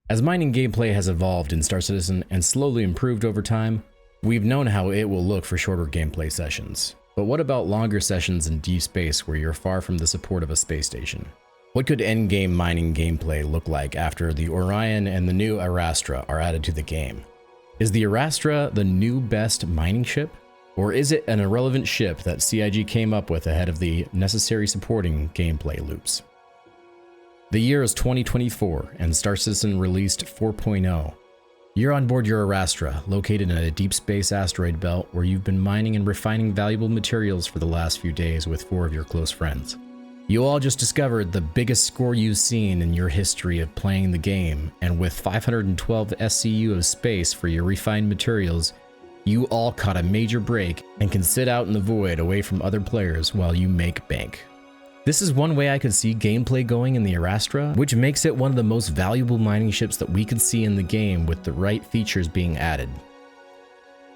As mining gameplay has evolved in Star Citizen and slowly improved over time, we've known how it will look for shorter gameplay sessions. But what about longer sessions in deep space where you're far from the support of a space station? What could endgame mining gameplay look like after the Orion and the new Arrastra are added to the game? Is the Arrastra the new best mining ship? Or is it an irrelevant ship that CIG came up with ahead of the necessary supporting gameplay loops? The year is 2024 and Star Citizen released 4.0. You're on board your Arrastra, located in a deep space asteroid belt where you've been mining and refining valuable materials for the last few days with 4 of your close friends. You all just discovered the biggest score you've seen in your history of playing the game, and with 512 SCU of space for your refined materials, you all caught a major break and can sit out in the void away from other players while you make bank. This is one way I could see gameplay going in the Arrastra, which makes it one of the most valuable mining ships that we could see in the game with the right features being added.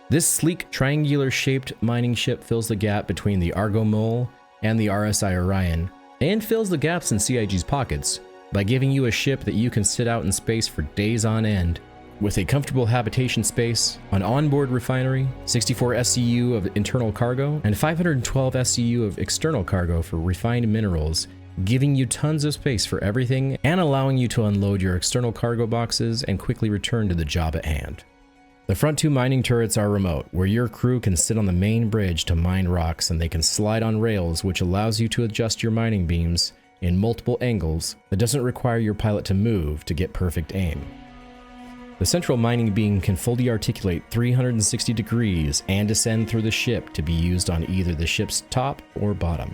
This sleek, triangular-shaped mining ship fills the gap between the Argo Mole and the RSI Orion, and fills the gaps in CIG's pockets by giving you a ship that you can sit out in space for days on end, with a comfortable habitation space, an onboard refinery, 64 SCU of internal cargo, and 512 SCU of external cargo for refined minerals, giving you tons of space for everything and allowing you to unload your external cargo boxes and quickly return to the job at hand. The front 2 mining turrets are remote, where your crew can sit on the main bridge to mine rocks, and they can slide on rails, which allows you to adjust your mining beams in multiple angles that doesn't require your pilot to move to get perfect aim. The central mining beam can fully articulate 360 degrees and descend through the ship to be used on either the ship's top or bottom.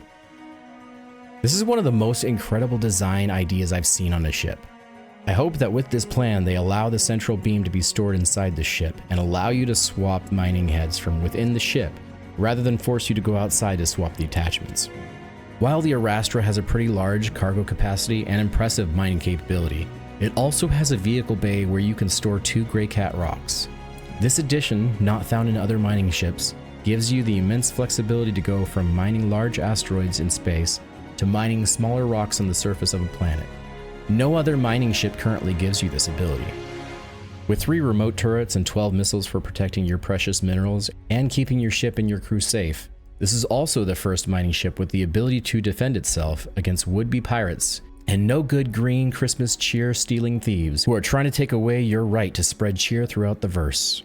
This is one of the most incredible design ideas I've seen on a ship. I hope that with this plan they allow the central beam to be stored inside the ship and allow you to swap mining heads from within the ship rather than force you to go outside to swap the attachments. While the Arrastra has a pretty large cargo capacity and impressive mining capability, it also has a vehicle bay where you can store 2 Grey Cat rocks. This addition, not found in other mining ships, gives you the immense flexibility to go from mining large asteroids in space to mining smaller rocks on the surface of a planet. No other mining ship currently gives you this ability. With 3 remote turrets and 12 missiles for protecting your precious minerals and keeping your ship and your crew safe, this is also the first mining ship with the ability to defend itself against would-be pirates and no good green Christmas cheer stealing thieves who are trying to take away your right to spread cheer throughout the verse.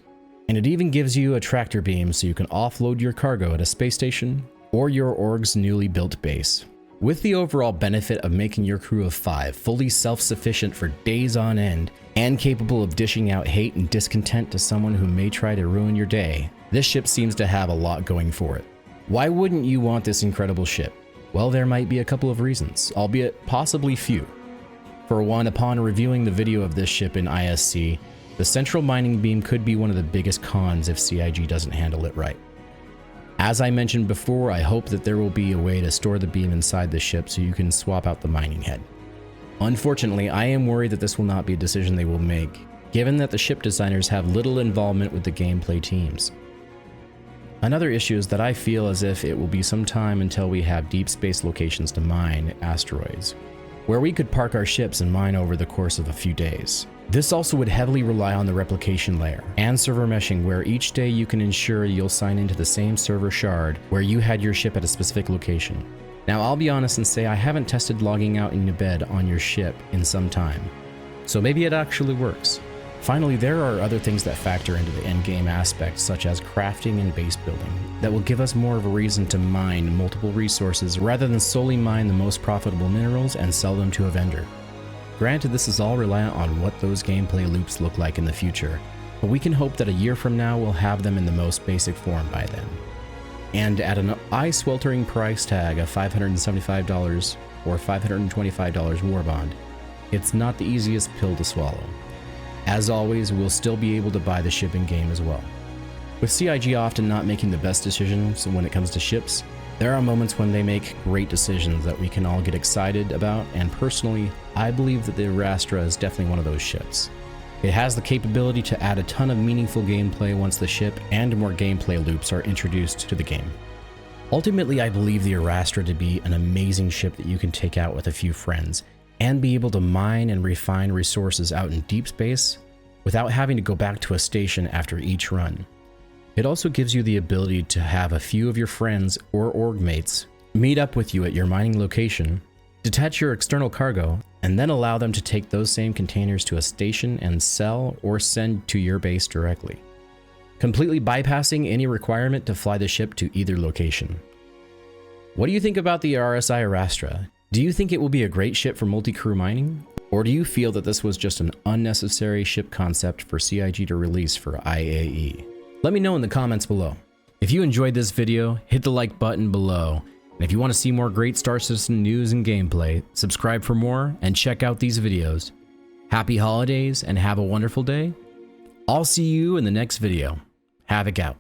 And it even gives you a tractor beam so you can offload your cargo at a space station or your org's newly built base. With the overall benefit of making your crew of 5 fully self-sufficient for days on end and capable of dishing out hate and discontent to someone who may try to ruin your day, this ship seems to have a lot going for it. Why wouldn't you want this incredible ship? Well, there might be a couple of reasons, albeit possibly few. For one, upon reviewing the video of this ship in ISC, the central mining beam could be one of the biggest cons if CIG doesn't handle it right. As I mentioned before, I hope that there will be a way to store the beam inside the ship so you can swap out the mining head. Unfortunately, I am worried that this will not be a decision they will make, given that the ship designers have little involvement with the gameplay teams. Another issue is that I feel as if it will be some time until we have deep space locations to mine asteroids, where we could park our ships and mine over the course of a few days. This also would heavily rely on the replication layer and server meshing, where each day you can ensure you'll sign into the same server shard where you had your ship at a specific location. Now, I'll be honest and say I haven't tested logging out in your bed on your ship in some time, so maybe it actually works. Finally, there are other things that factor into the endgame aspects, such as crafting and base building, that will give us more of a reason to mine multiple resources rather than solely mine the most profitable minerals and sell them to a vendor. Granted, this is all reliant on what those gameplay loops look like in the future, but we can hope that a year from now we'll have them in the most basic form by then. And at an eye-sweltering price tag of $575 or $525 war bond, it's not the easiest pill to swallow. As always, we'll still be able to buy the ship in game as well. With CIG often not making the best decisions when it comes to ships, there are moments when they make great decisions that we can all get excited about, and personally, I believe that the Arrastra is definitely one of those ships. It has the capability to add a ton of meaningful gameplay once the ship and more gameplay loops are introduced to the game. Ultimately, I believe the Arrastra to be an amazing ship that you can take out with a few friends, and be able to mine and refine resources out in deep space without having to go back to a station after each run. It also gives you the ability to have a few of your friends or org mates meet up with you at your mining location, detach your external cargo, and then allow them to take those same containers to a station and sell or send to your base directly, completely bypassing any requirement to fly the ship to either location. What do you think about the RSI Arrastra? Do you think it will be a great ship for multi-crew mining? Or do you feel that this was just an unnecessary ship concept for CIG to release for IAE? Let me know in the comments below. If you enjoyed this video, hit the like button below. And if you want to see more great Star Citizen news and gameplay, subscribe for more and check out these videos. Happy holidays and have a wonderful day. I'll see you in the next video. Havoc out.